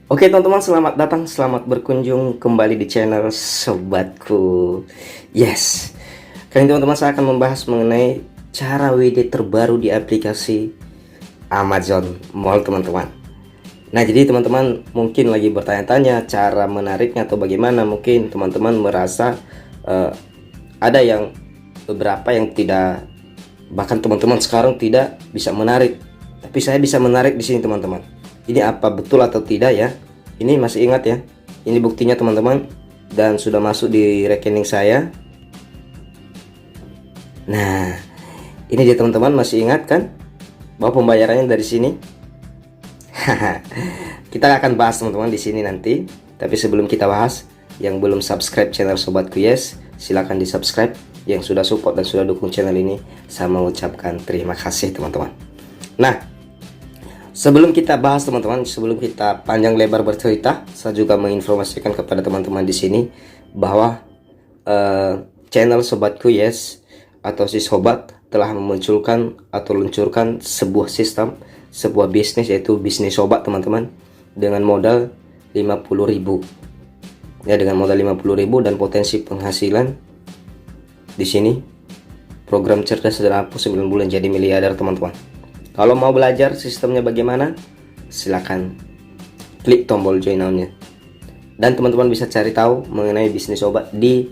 Oke teman-teman, selamat datang, selamat berkunjung kembali di channel Sobatku. Yes, kali ini teman-teman saya akan membahas mengenai cara WD terbaru di aplikasi Amazon Mall teman-teman. Nah jadi teman-teman mungkin lagi bertanya-tanya cara menariknya atau bagaimana. Mungkin teman-teman merasa ada yang beberapa yang tidak, bahkan teman-teman sekarang tidak bisa menarik, tapi saya bisa menarik di sini teman-teman. Ini apa betul atau tidak ya? Ini masih ingat ya? Ini buktinya teman-teman, dan sudah masuk di rekening saya. Nah, ini dia teman-teman, masih ingat kan bahwa pembayarannya dari sini? Kita akan bahas teman-teman di sini nanti. Tapi sebelum kita bahas, yang belum subscribe channel Sobatku Yes, silahkan di subscribe. Yang sudah support dan sudah dukung channel ini, saya mengucapkan terima kasih teman-teman. Nah, sebelum kita bahas teman-teman, sebelum kita panjang lebar bercerita, saya juga menginformasikan kepada teman-teman di sini bahwa channel Sobatku Yes atau si Sobat telah memunculkan atau luncurkan sebuah sistem, sebuah bisnis, yaitu bisnis Sobat teman-teman, dengan modal 50.000. Ya, dengan modal 50.000 dan potensi penghasilan di sini program cerdas dan ampuh 9 bulan jadi miliarder teman-teman. Kalau mau belajar sistemnya bagaimana, silakan klik tombol join now-nya. Dan teman-teman bisa cari tahu mengenai bisnis Sobat di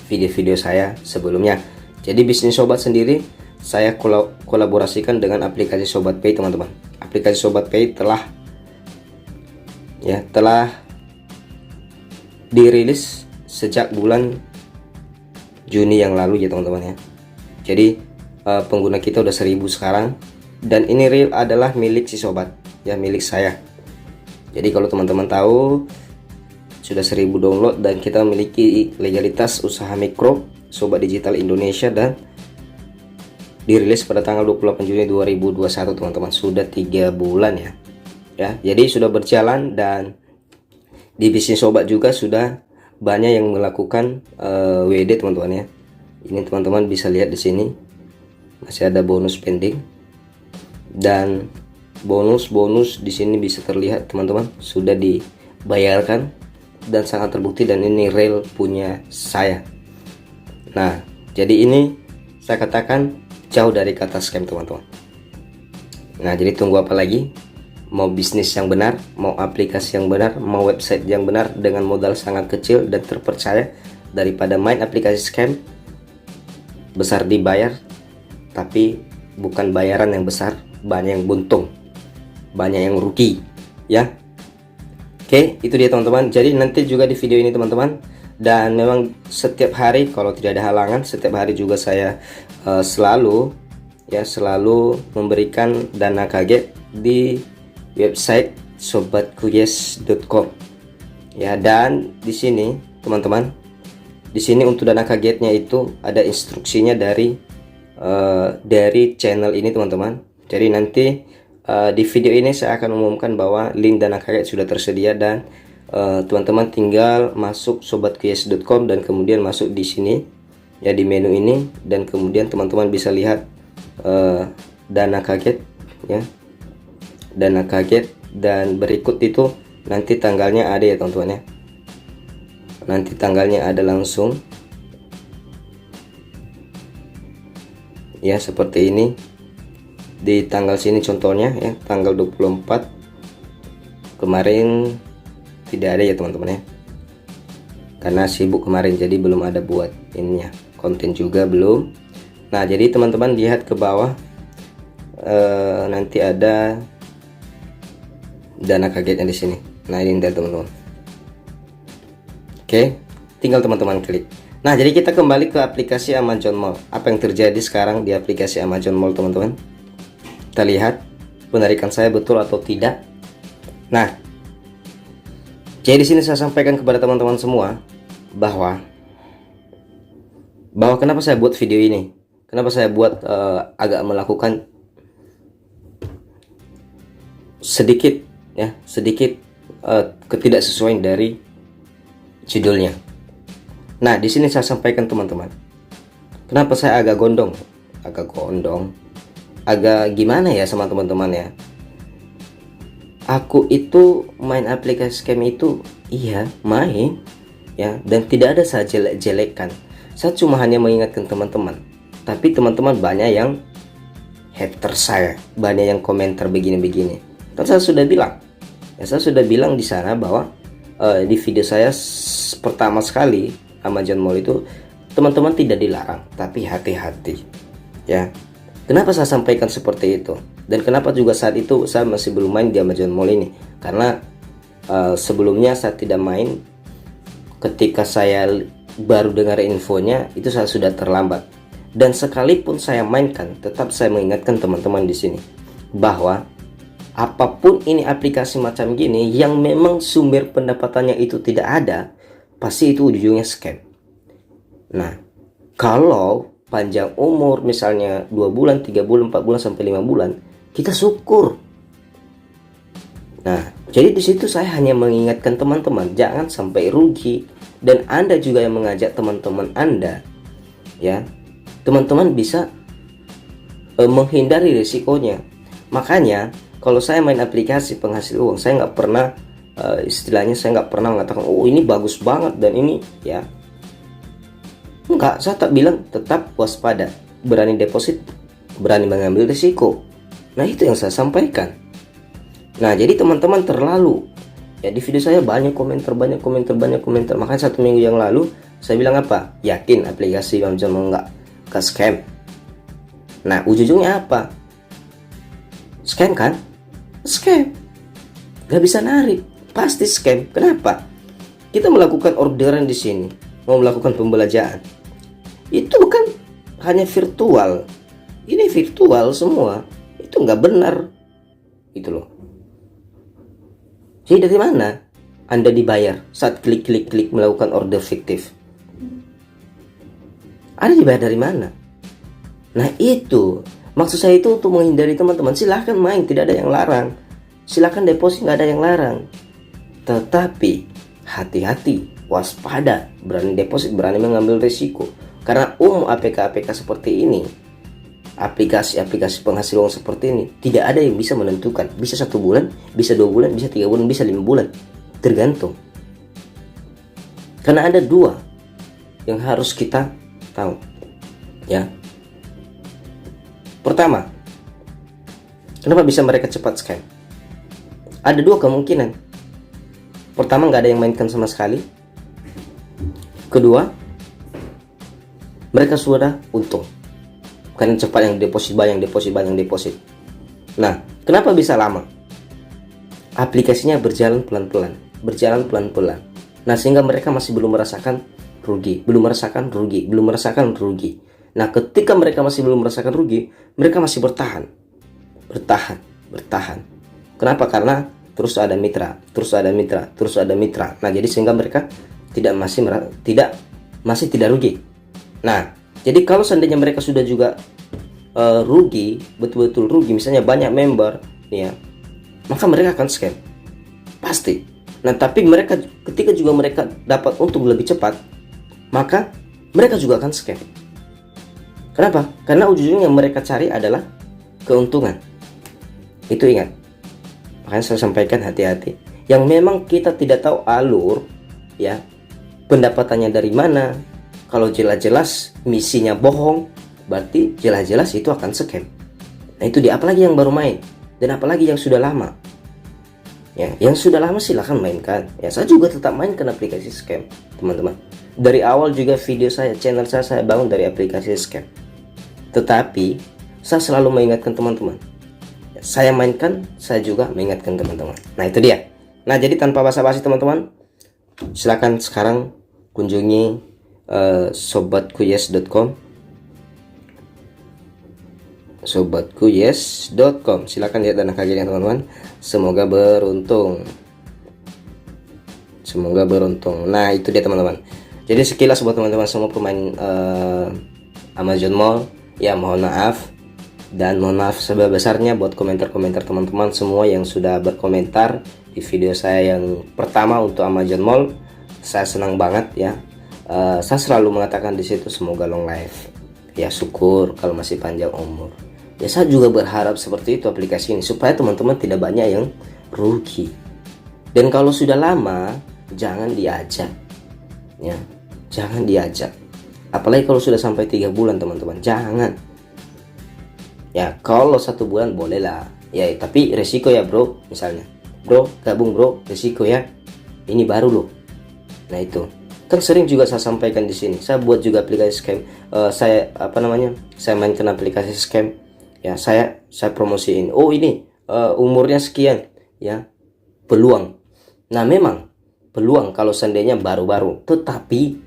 video-video saya sebelumnya. Jadi bisnis Sobat sendiri saya kolaborasikan dengan aplikasi Sobat Pay teman-teman. Aplikasi Sobat Pay telah dirilis sejak bulan Juni yang lalu ya teman-teman ya. Jadi pengguna kita udah 1000 sekarang, dan ini real adalah milik si Sobat ya, milik saya. Jadi kalau teman-teman tahu, sudah 1000 download dan kita memiliki legalitas usaha mikro Sobat Digital Indonesia, dan dirilis pada tanggal 28 Juni 2021 teman-teman. Sudah 3 bulan ya. Ya, jadi sudah berjalan, dan di bisnis Sobat juga sudah banyak yang melakukan WD teman-teman ya. Ini teman-teman bisa lihat di sini masih ada bonus pending, dan bonus di sini bisa terlihat teman-teman sudah dibayarkan dan sangat terbukti, dan ini real punya saya. Nah, jadi ini saya katakan jauh dari kata scam teman-teman. Nah, jadi tunggu apa lagi? Mau bisnis yang benar, mau aplikasi yang benar, mau website yang benar dengan modal sangat kecil dan terpercaya, daripada main aplikasi scam besar dibayar tapi bukan bayaran yang besar, banyak yang buntung, banyak yang rugi ya. Oke, itu dia teman-teman. Jadi nanti juga di video ini teman-teman, dan memang setiap hari kalau tidak ada halangan, setiap hari juga saya selalu memberikan dana kaget di website sobatkuyes.com ya. Dan di sini teman-teman, di sini untuk dana kagetnya itu ada instruksinya dari channel ini teman-teman. Jadi nanti di video ini saya akan umumkan bahwa link dana kaget sudah tersedia, dan teman-teman tinggal masuk sobatkuyes.com dan kemudian masuk di sini ya, di menu ini, dan kemudian teman-teman bisa lihat dana kaget ya, dana kaget, dan berikut itu nanti tanggalnya ada ya teman-teman ya. Nanti tanggalnya ada langsung ya, seperti ini. Di tanggal sini contohnya ya, tanggal 24 kemarin tidak ada ya teman-teman ya, karena sibuk kemarin jadi belum ada buat ininya, konten juga belum. Nah, jadi teman-teman lihat ke bawah, nanti ada dana kagetnya di sini. Nah, ini dia teman-teman. Oke, tinggal teman-teman klik. Nah, jadi kita kembali ke aplikasi Amazon Mall. Apa yang terjadi sekarang di aplikasi Amazon Mall teman-teman? Kita lihat penarikan saya betul atau tidak. Nah, jadi di sini saya sampaikan kepada teman-teman semua bahwa kenapa saya buat video ini, kenapa saya buat agak melakukan sedikit ketidaksesuaian dari judulnya. Nah, di sini saya sampaikan teman-teman, kenapa saya agak agak gimana ya sama teman-teman ya. Aku itu main aplikasi scam itu, iya main ya, dan tidak ada saya jelek-jelekan. Saya cuma hanya mengingatkan teman-teman. Tapi teman-teman banyak yang hater saya, banyak yang komentar begini-begini. Dan saya sudah bilang, ya saya sudah bilang di sana bahwa di video saya pertama sekali Amazon Mall itu, teman-teman tidak dilarang, tapi hati-hati ya. Kenapa saya sampaikan seperti itu? Dan kenapa juga saat itu saya masih belum main di Amazon Mall ini? Karena sebelumnya saya tidak main. Ketika saya baru dengar infonya, itu saya sudah terlambat. Dan sekalipun saya mainkan, tetap saya mengingatkan teman-teman di sini bahwa apapun ini aplikasi macam gini yang memang sumber pendapatannya itu tidak ada, pasti itu ujungnya scam. Nah, kalau panjang umur misalnya 2 bulan, 3 bulan, 4 bulan sampai 5 bulan, kita syukur. Nah, jadi di situ saya hanya mengingatkan teman-teman jangan sampai rugi, dan Anda juga yang mengajak teman-teman Anda ya. Teman-teman bisa menghindari risikonya. Makanya kalau saya main aplikasi penghasil uang, saya nggak pernah istilahnya saya nggak pernah mengatakan oh ini bagus banget dan ini ya. Enggak, saya tak bilang, tetap waspada, berani deposit, berani mengambil risiko. Nah, itu yang saya sampaikan. Nah, jadi teman-teman terlalu ya, di video saya banyak komentar. Makanya 1 minggu yang lalu saya bilang apa? Yakin aplikasi Amazon enggak ke scam. Nah, ujung-ujungnya apa? Scam kan? Scam. Gak bisa narik, pasti scam. Kenapa? Kita melakukan orderan di sini, mau melakukan pembelanjaan. Itu kan hanya virtual. Ini virtual semua. Itu nggak benar. Itu loh. Jadi dari mana Anda dibayar saat klik melakukan order fiktif? Anda dibayar dari mana? Nah, itu maksud saya itu untuk menghindari teman-teman. Silahkan main, tidak ada yang larang. Silahkan deposit, nggak ada yang larang. Tetapi hati-hati, waspada, berani deposit, berani mengambil risiko. Karena APK-APK seperti ini, aplikasi-aplikasi penghasil uang seperti ini, tidak ada yang bisa menentukan. Bisa 1 bulan, bisa 2 bulan, bisa 3 bulan, bisa 5 bulan. Tergantung. Karena ada 2 yang harus kita tahu. Ya. Pertama, kenapa bisa mereka cepat scam? Ada 2 kemungkinan. Pertama, nggak ada yang mainkan sama sekali. Kedua, mereka sudah untung karena cepat, yang deposit banyak. Nah, kenapa bisa lama? Aplikasinya berjalan pelan-pelan. Nah, sehingga mereka masih belum merasakan rugi. Nah, ketika mereka masih belum merasakan rugi, mereka masih bertahan. Kenapa? Karena terus ada mitra. Nah, jadi sehingga mereka masih tidak rugi. Nah, jadi kalau seandainya mereka sudah juga rugi, betul-betul rugi, misalnya banyak member, ya, maka mereka akan scam, pasti. Nah, tapi ketika juga mereka dapat untung lebih cepat, maka mereka juga akan scam. Kenapa? Karena ujung-ujungnya yang mereka cari adalah keuntungan. Itu ingat. Makanya saya sampaikan hati-hati. Yang memang kita tidak tahu alur, ya, pendapatannya dari mana. Kalau jelas-jelas misinya bohong, berarti jelas-jelas itu akan scam. Nah, itu dia. Apalagi yang baru main, dan apalagi yang sudah lama. Ya, yang sudah lama silahkan mainkan. Ya, saya juga tetap mainkan aplikasi scam, teman-teman. Dari awal juga video saya, channel saya bangun dari aplikasi scam. Tetapi saya selalu mengingatkan teman-teman. Ya, saya mainkan, saya juga mengingatkan teman-teman. Nah, itu dia. Nah, jadi tanpa basa-basi teman-teman, silakan sekarang kunjungi sobatkuyes.com. Silakan lihat dana kajiannya teman-teman. Semoga beruntung. Nah, itu dia teman-teman. Jadi sekilas buat teman-teman semua pemain Amazon Mall, ya mohon maaf, dan mohon maaf sebesar-besarnya buat komentar-komentar teman-teman semua yang sudah berkomentar di video saya yang pertama untuk Amazon Mall. Saya senang banget ya. Saya selalu mengatakan di situ semoga long life. Ya, syukur kalau masih panjang umur. Ya, saya juga berharap seperti itu aplikasi ini supaya teman-teman tidak banyak yang rugi. Dan kalau sudah lama, jangan diajak, ya, jangan diajak. Apalagi kalau sudah sampai 3 bulan teman-teman, jangan. Ya kalau 1 bulan bolehlah, ya tapi resiko ya bro. Misalnya, bro gabung bro, resiko ya. Ini baru loh. Nah itu kan sering juga saya sampaikan di sini. Saya buat juga aplikasi scam. Saya Saya mainkan aplikasi scam. Ya saya promosiin. Oh ini umurnya sekian, ya peluang. Nah memang peluang kalau seandainya baru-baru, tetapi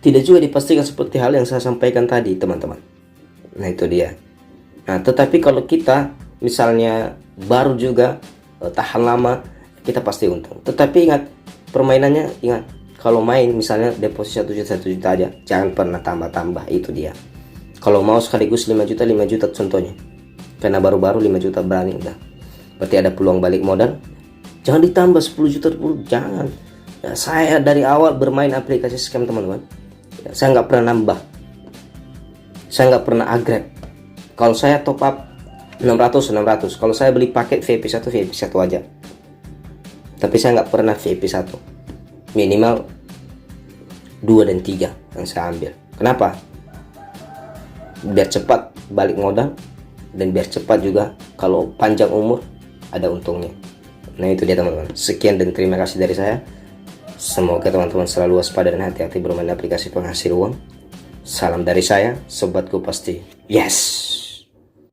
tidak juga dipastikan seperti hal yang saya sampaikan tadi teman-teman. Nah itu dia. Nah tetapi kalau kita misalnya baru juga tahan lama, kita pasti untung. Tetapi ingat permainannya, ingat kalau main misalnya deposit 1 juta aja, jangan pernah tambah-tambah. Itu dia. Kalau mau sekaligus 5 juta contohnya, karena baru-baru 5 juta berani udah, berarti ada peluang balik modal. Jangan ditambah 10 juta dulu, jangan. Ya, saya dari awal bermain aplikasi scam teman-teman, ya, saya nggak pernah nambah, saya nggak pernah upgrade. Kalau saya top up 600, kalau saya beli paket VIP 1 aja, tapi saya nggak pernah VIP 1, minimal 2 dan 3 yang saya ambil. Kenapa? Biar cepat balik modal, dan biar cepat juga kalau panjang umur ada untungnya. Nah itu dia teman-teman. Sekian dan terima kasih dari saya. Semoga teman-teman selalu waspada dan hati-hati bermain aplikasi penghasil uang. Salam dari saya, sobatku pasti. Yes.